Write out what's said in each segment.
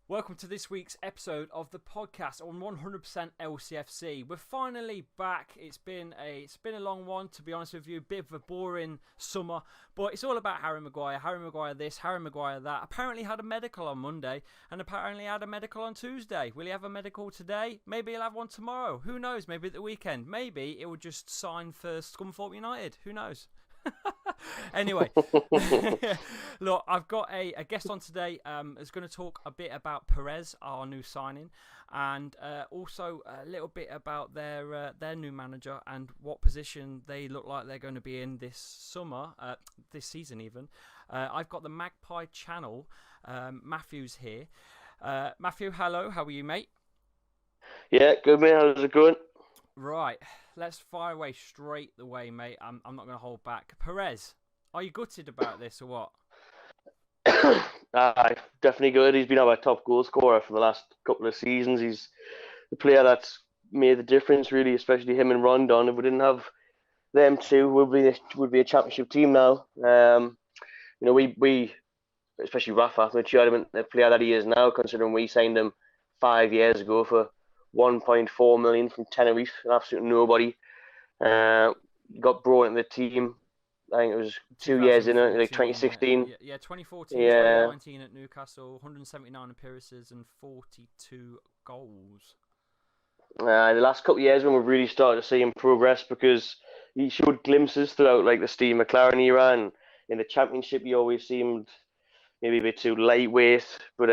Welcome to this week's episode of the podcast on 100% LCFC. We're finally back. It's been a long one, to be honest with you. A bit of a boring summer, but it's all about Harry Maguire. Harry Maguire this, Harry Maguire that. Apparently had a medical on Monday, and apparently had a medical on Tuesday. Will he have a medical today? Maybe he'll have one tomorrow. Who knows? Maybe at the weekend. Maybe it will just sign for Scunthorpe United. Who knows? Anyway, look, I've got a guest on today who's going to talk a bit about Perez, our new signing, and also a little bit about their new manager and what position they look like they're going to be in this summer, this season even. I've got the Magpie channel. Matthew's here. Matthew, hello. How are you, mate? Yeah, good, mate. How's it going? Right, let's fire away straight away, mate. I'm not going to hold back. Perez, are you gutted about this or what? Definitely good. He's been our top goal scorer for the last couple of seasons. He's the player that's made the difference, really, especially him and Rondon. If we didn't have them two, would be a championship team now. We especially Rafa, the player that he is now, considering we signed him 5 years ago for 1.4 million from Tenerife, an absolute nobody. Got brought into the team. I think it was 2 years in it, like 2016. Yeah, 2014, yeah. 2019 at Newcastle, 179 appearances and 42 goals. The last couple of years when we've really started to see him progress, because he showed glimpses throughout like the Steve McLaren era, and in the Championship he always seemed maybe a bit too lightweight, but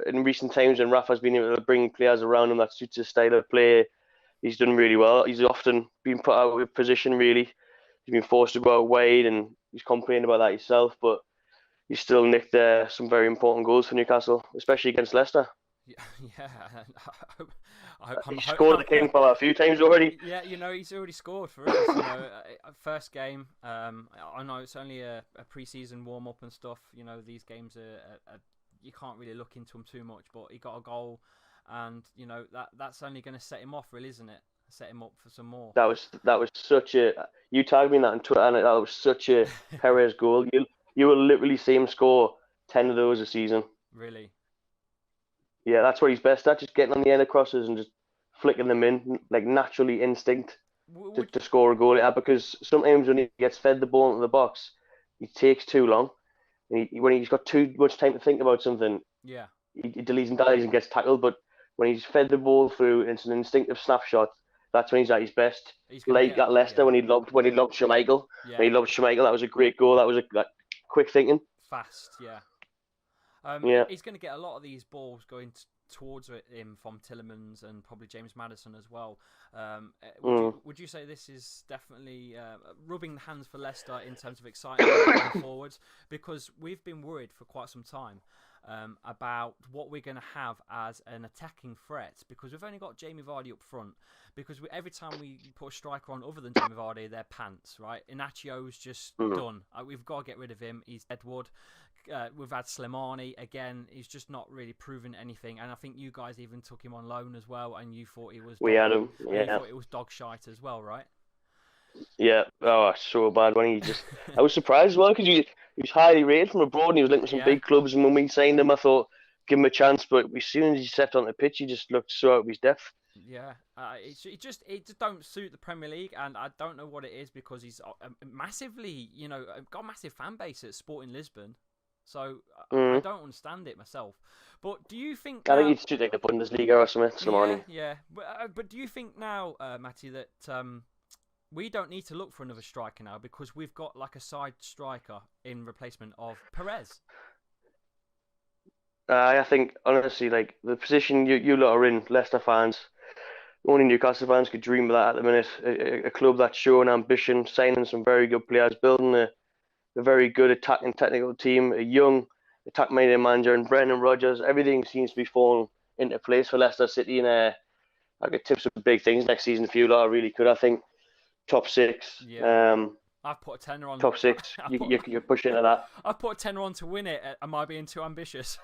in recent times when Rafa's been able to bring players around him that suits his style of play, he's done really well. He's often been put out of position, really. He's been forced to go out wide, and he's complained about that himself, but he's still nicked some very important goals for Newcastle, especially against Leicester. Yeah. He scored the king for a few times already. Yeah, he's already scored for us. First game. I know it's only a pre-season warm-up and stuff. These games are you can't really look into them too much. But he got a goal, and that's only going to set him off, really, isn't it? Set him up for some more. That was such a. You tagged me in that on Twitter, and that was such a Perez goal. You will literally see him score 10 of those a season. Really. Yeah, that's what he's best at, just getting on the end of crosses and just flicking them in, like naturally instinct to score a goal. Because sometimes when he gets fed the ball into the box, he takes too long. And when he's got too much time to think about something, yeah, he deletes and dies and gets tackled. But when he's fed the ball through, it's an instinctive snapshot. That's when he's at his best. Like at Leicester when he lobbed Schmeichel. Yeah. When he lobbed Schmeichel, that was a great goal. That was a quick thinking. Fast, yeah. He's going to get a lot of these balls going towards him from Tielemans and probably James Maddison as well. Would you say this is definitely rubbing the hands for Leicester in terms of excitement going forwards? Because we've been worried for quite some time about what we're going to have as an attacking threat, because we've only got Jamie Vardy up front. Because every time we put a striker on other than Jamie Vardy, they're pants, right? Inacio's just done. We've got to get rid of him. He's Edward. We've had Slimani again. He's just not really proven anything, and I think you guys even took him on loan as well, and you thought he was. We had him. Yeah. You thought it was dog shite as well, right? Yeah. Oh, so bad when he just. I was surprised as well because he was highly rated from abroad, and he was linked with some big clubs. And when we signed him, I thought give him a chance, but as soon as he stepped on the pitch, he just looked so out of his depth. Yeah, it just don't suit the Premier League, and I don't know what it is, because he's massively, got a massive fan base at Sporting Lisbon. So I don't understand it myself. But do you think? I think he'd shoot like the Bundesliga or something. Slimani. Yeah. But do you think now, Matty, that we don't need to look for another striker now, because we've got like a side striker in replacement of Perez? I think honestly, like the position you lot are in, Leicester fans, only Newcastle fans could dream of that at the minute. A club that's showing ambition, signing some very good players, building a very good attacking technical team, a young attack-minded manager, and Brendan Rodgers. Everything seems to be falling into place for Leicester City, and I could tip some big things next season if you lot really could. I think top six. Yeah. I've put a tenner on. Top six. You're pushing into that. I've put a tenner on to win it. Am I being too ambitious?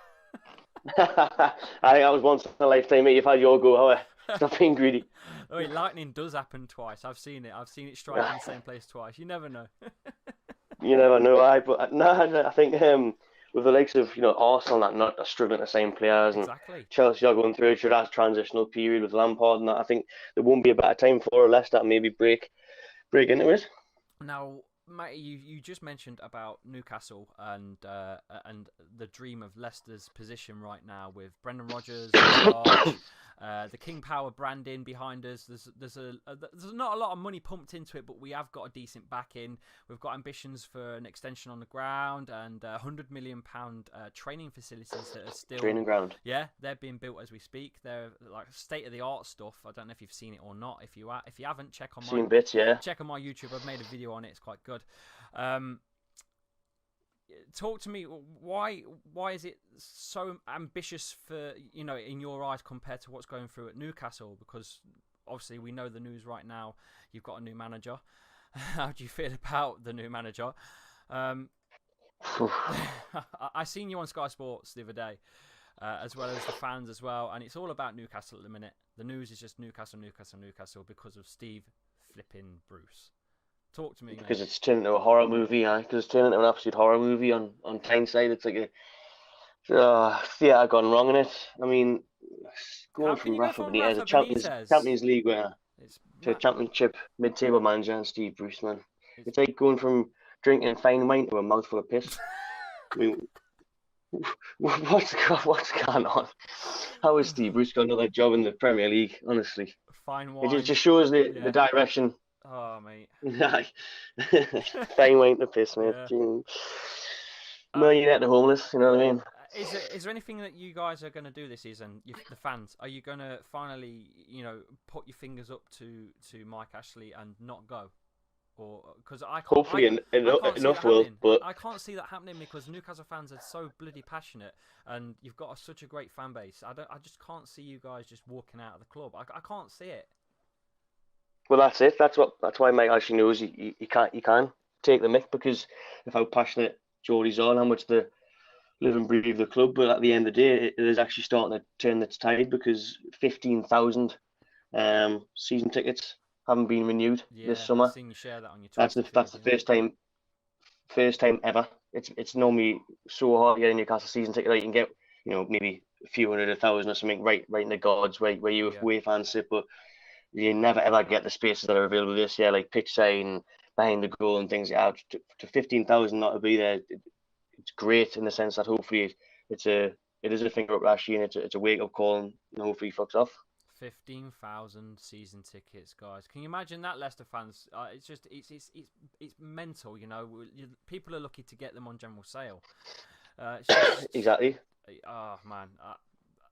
I think that was once in a lifetime, mate. You've had your go. Stop being greedy. Lightning does happen twice. I've seen it. I've seen it strike in the same place twice. You never know. You never know. I think with the likes of Arsenal not struggling to sign players, and Exactly. Chelsea are going through that transitional period with Lampard and that, I think there won't be a better time for Leicester to maybe break into it. Now, Matty, you just mentioned about Newcastle and the dream of Leicester's position right now with Brendan Rodgers, the King Power branding behind us. There's not a lot of money pumped into it, but we have got a decent backing. We've got ambitions for an extension on the ground and £100 million training facilities that are still training ground. Yeah, they're being built as we speak. They're like state of the art stuff. I don't know if you've seen it or not. If you haven't, check on Seen bits, yeah. Check on my YouTube. I've made a video on it. It's quite good. Talk to me. Why is it so ambitious for in your eyes compared to what's going through at Newcastle? Because obviously we know the news right now. You've got a new manager. How do you feel about the new manager? I seen you on Sky Sports the other day, as well as the fans as well, and it's all about Newcastle at the minute. The news is just Newcastle because of Steve flipping Bruce. Talk to me, mate. Because it's turned into a horror movie, because it's turned into an absolute horror movie on Tyneside. It's like a theatre gone wrong in it. I mean, going from Rafa Benitez, a Champions League winner, to a Championship mid-table manager and Steve Bruce, man. It's like going from drinking fine wine to a mouthful of piss. I mean, what's going on? How has Steve Bruce got another job in the Premier League, honestly? Fine wine. It just shows the direction. Oh, mate. Fine wine to piss, mate. Yeah. Millionaire to homeless, you know what I mean? Is there anything that you guys are going to do this season, the fans? Are you going to finally, put your fingers up to Mike Ashley and not go? Or because hopefully enough will, but I can't see that happening because Newcastle fans are so bloody passionate, and you've got such a great fan base. I just can't see you guys just walking out of the club. I can't see it. Well, that's it. That's why Mike Ashley knows he can take the mick, because of how passionate Geordie's on, how much they live and breathe the club. But at the end of the day, it is actually starting to turn its tide, because 15,000 season tickets haven't been renewed this summer. I've seen you share that on your Twitter. That's the first time ever. It's normally so hard to get a Newcastle season ticket. Like you can get maybe a few hundred, 1,000 or something right in the gods where you away fans sit, but you never ever get the spaces that are available this year, like pitch side and behind the goal and things like that. To 15,000 not to be there, it's great in the sense that hopefully it is a finger up Ashley, and it's a wake up call, and hopefully he fucks off. 15,000 season tickets, guys. Can you imagine that, Leicester fans? It's mental. People are lucky to get them on general sale. Exactly. Oh man,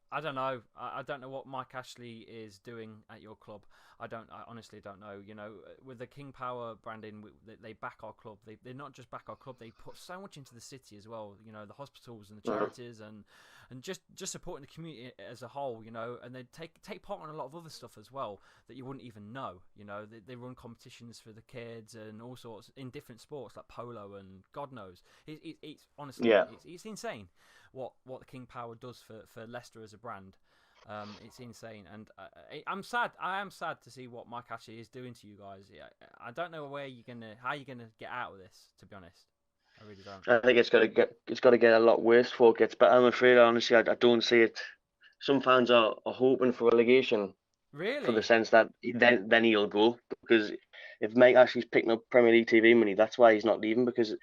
I don't know. I don't know what Mike Ashley is doing at your club. I honestly don't know. With the King Power branding, they back our club. They not just back our club. They put so much into the city as well. The hospitals and the charities and just supporting the community as a whole. And they take part in a lot of other stuff as well that you wouldn't even know. They run competitions for the kids and all sorts in different sports like polo and God knows. It's honestly it's insane what the King Power does for Leicester as a brand. It's insane, and I'm sad. I am sad to see what Mike Ashley is doing to you guys. I don't know how you're gonna get out of this. To be honest, I really don't. I think it's got to get a lot worse before it gets better. I'm afraid, honestly, I don't see it. Some fans are hoping for relegation. Really? For the sense that then he'll go, because if Mike Ashley's picking up Premier League TV money, that's why he's not leaving, because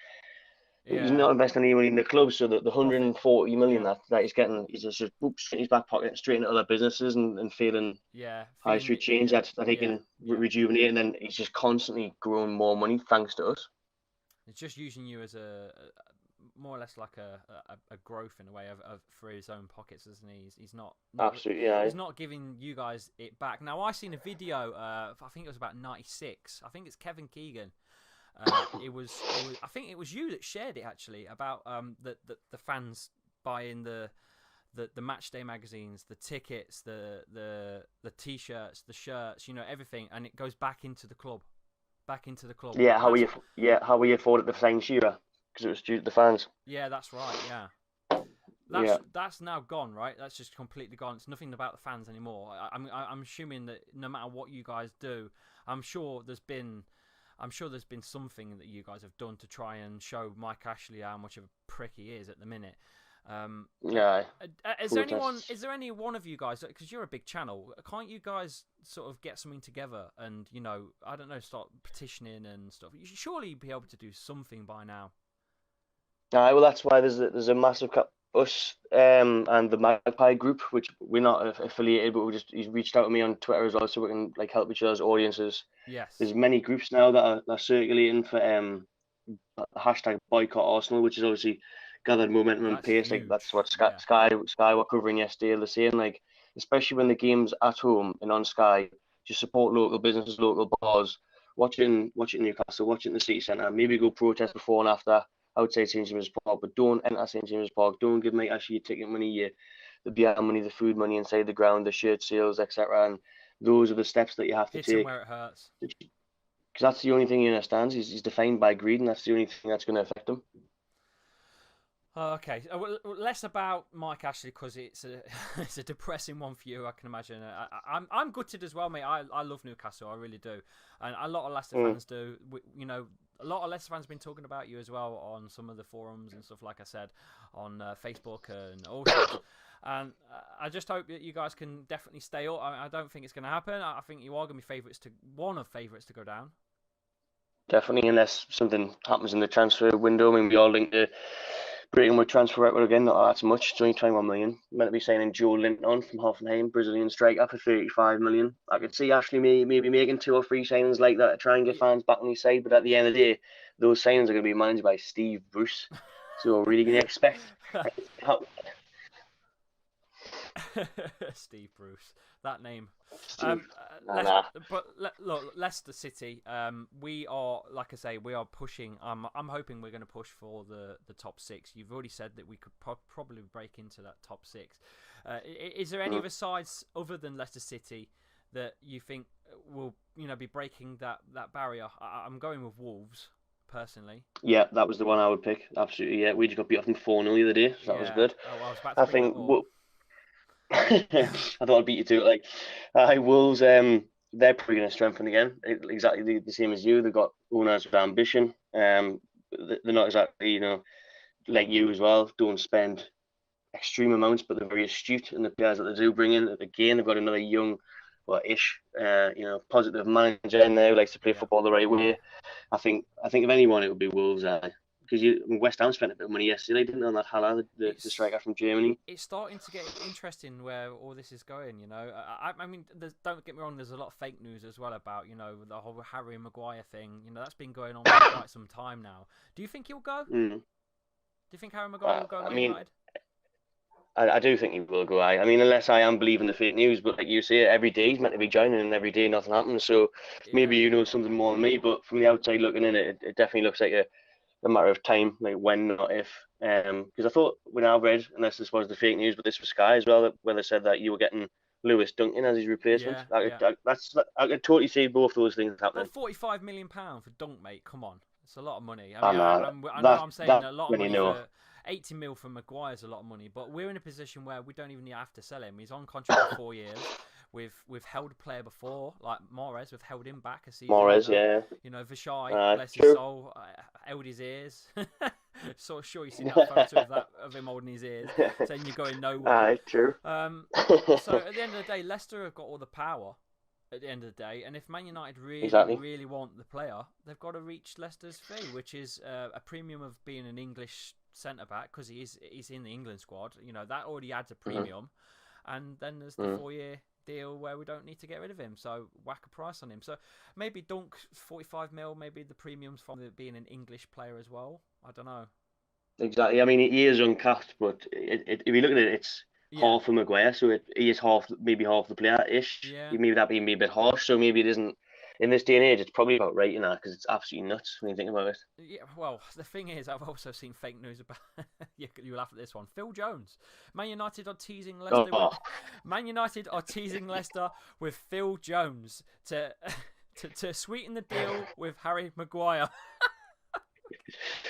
he's not investing any money in the club. So the 140 million that he's getting, he's just in his back pocket, straight into other businesses and feeling high street change that he can rejuvenate, and then he's just constantly growing more money thanks to us. It's just using you as a more or less like a growth in a way of for his own pockets, isn't he? He's not absolutely. He's not giving you guys it back. Now I seen a video. I think it was about '96. I think it's Kevin Keegan. It was I think it was you that shared it actually about the fans buying the Matchday magazines, the tickets, the t-shirts, the shirts, everything, and it goes back into the club. Yeah, how we afforded the sign Shearer, because it was due to the fans. Yeah, that's right. That's now gone, right? That's just completely gone. It's nothing about the fans anymore. I'm assuming that no matter what you guys do, I'm sure there's been I'm sure there's been something that you guys have done to try and show Mike Ashley how much of a prick he is at the minute. Yeah. Is there any one of you guys, because you're a big channel, can't you guys sort of get something together and, you know, I don't know, start petitioning and stuff? You should surely be able to do something by now. Well, that's why there's a massive us and the Magpie group, which we're not affiliated, but he's reached out to me on Twitter as well, so we can like help each other's audiences. Yes. There's many groups now that are circulating for the hashtag boycott Arsenal, which is obviously gathered momentum and pace. Huge. Like that's what Sky were covering yesterday. They're saying, like, especially when the game's at home and on Sky, just support local businesses, local bars. Watching Newcastle, watching the city centre. Maybe go protest before and after outside St James's Park, but don't enter St James's Park. Don't give Mike Ashley your ticket money, the beer money, the food money inside the ground, the shirt sales, etc. And those are the steps that you have to take. Him where it hurts. Because that's the only thing he understands. He's defined by greed, and that's the only thing that's going to affect him. Okay, less about Mike Ashley because it's a depressing one for you, I can imagine. I'm gutted as well, mate. I love Newcastle, I really do, and a lot of Leicester fans do. You know, a lot of Leicester fans have been talking about you as well on some of the forums and stuff, like I said, on Facebook and all sorts. And I just hope that you guys can definitely stay up. I don't think it's going to happen. I think you are going to be one of favourites to go down. Definitely, unless something happens in the transfer window. I mean, we all linked to breaking my transfer record again. Not that much. It's only 21 million. Meant to be signing Joe Linton from Hoffenheim, Brazilian striker, for 35 million. I could see Ashley maybe making 2 or 3 signings like that to try and get fans back on his side. But at the end of the day, those signings are going to be managed by Steve Bruce. So we're really going to expect. Steve Bruce, that name. Look, Leicester City. We are, like I say, we are pushing. I'm hoping we're going to push for the top 6. You've already said that we could probably break into that top 6. Is there any other sides other than Leicester City that you think will, you know, be breaking that barrier? I'm going with Wolves personally. Yeah, that was the one I would pick. Absolutely. Yeah, we just got beat off them 4-0 the other day. So that was good. I was about to think. I thought I'd beat you to it. Like, Wolves, they're probably going to strengthen again. Exactly the same as you. They've got owners with ambition. They're not exactly, you know, like you as well. Don't spend extreme amounts, but they're very astute in the players that they do bring in. Again, they've got another young, positive manager in there who likes to play football the right way. I think if anyone, it would be Wolves. Because West Ham spent a bit of money yesterday, didn't they, on that Haller, the striker from Germany. It's starting to get interesting where all this is going, you know. I mean, don't get me wrong, there's a lot of fake news as well about, you know, the whole Harry Maguire thing. You know, that's been going on for quite some time now. Do you think he'll go? Do you think Harry Maguire will go? United? I do think he will go. I mean, unless I am believing the fake news, but like you say, every day he's meant to be joining, and every day nothing happens. So maybe you know something more than me, but from the outside looking in, it definitely looks like a matter of time, like when, not if. Because I thought when I read, unless this was the fake news, but this was Sky as well, where they said that you were getting Lewis Duncan as his replacement. I could totally see both those things happening. Well, £45 million for Dunk, mate. Come on, it's a lot of money. I know I'm saying a lot of money. For 80 mil for Maguire's a lot of money, but we're in a position where we don't even have to sell him. He's on contract for 4 years. We've held a player before, like Mahrez. We've held him back a season. Mahrez, yeah. You know, Vishai, bless his soul, held his ears. So sure, you see that photo of him holding his ears, saying you're going nowhere. True. So at the end of the day, Leicester have got all the power. At the end of the day, and if Man United really want the player, they've got to reach Leicester's fee, which is a premium of being an English centre back, because he's in the England squad. You know, that already adds a premium, and then there's the 4-year deal where we don't need to get rid of him, so whack a price on him. So maybe Dunk 45 mil, maybe the premiums from being an English player as well. I don't know. Exactly. I mean, he is uncapped, but if you look at it, it's half of Maguire, so he is maybe half the player ish. Yeah. Maybe that being a bit harsh, so maybe it isn't. In this day and age, it's probably about right, you know, because it's absolutely nuts when you think about it. Yeah, well, the thing is, I've also seen fake news about. You laugh at this one. Phil Jones, Man United are teasing Leicester. Man United are teasing Leicester with Phil Jones to sweeten the deal with Harry Maguire.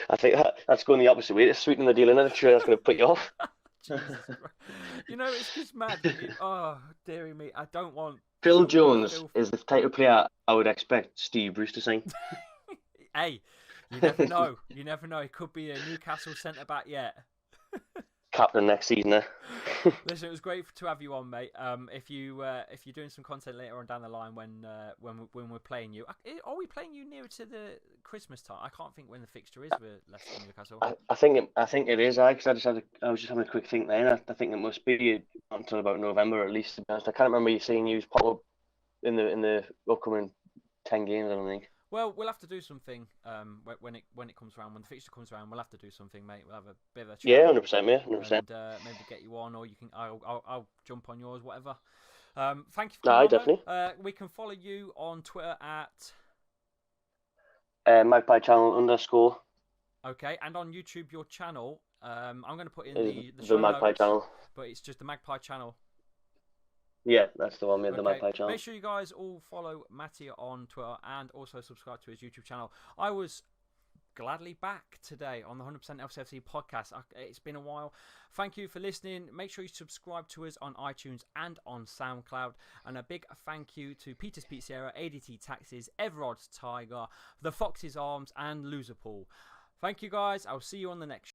I think that's going the opposite way. To sweeten the deal, and I'm sure that's going to put you off. You know, it's just mad. Oh, dearie me, I don't want. Phil Jones is the type of player I would expect Steve Bruce to sign. Hey, you never know. You never know. It could be a Newcastle centre back yet. Captain next season, eh? Listen, it was great to have you on, mate. If you're doing some content later on down the line when we're playing you, are we playing you nearer to the Christmas time? I can't think when the fixture is with Leicester and Newcastle. I think it is. Because I was just having a quick think then. I think it must be until about November at least. To be honest, I can't remember you seeing you pop up in the upcoming 10 games. I don't think. Well, we'll have to do something when it comes around. When the fixture comes around, we'll have to do something, mate. We'll have a bit of a chat. Yeah, 100%, mate. 100%. And maybe get you on, or you can. I'll jump on yours, whatever. Thank you for Aye, coming on, definitely. we can follow you on Twitter at Magpie Channel _. Okay, and on YouTube, your channel. I'm going to put in the the Magpie notes, Channel. But it's just the Magpie Channel. Yeah, that's the one, mate. Okay. The Magpie Channel. Make sure you guys all follow Matty on Twitter and also subscribe to his YouTube channel. I was gladly back today on the 100% LCFC podcast. It's been a while. Thank you for listening. Make sure you subscribe to us on iTunes and on SoundCloud. And a big thank you to Peter's Pizzeria, ADT Taxis, Everard's Tiger, The Fox's Arms, and Loserpool. Thank you guys. I'll see you on the next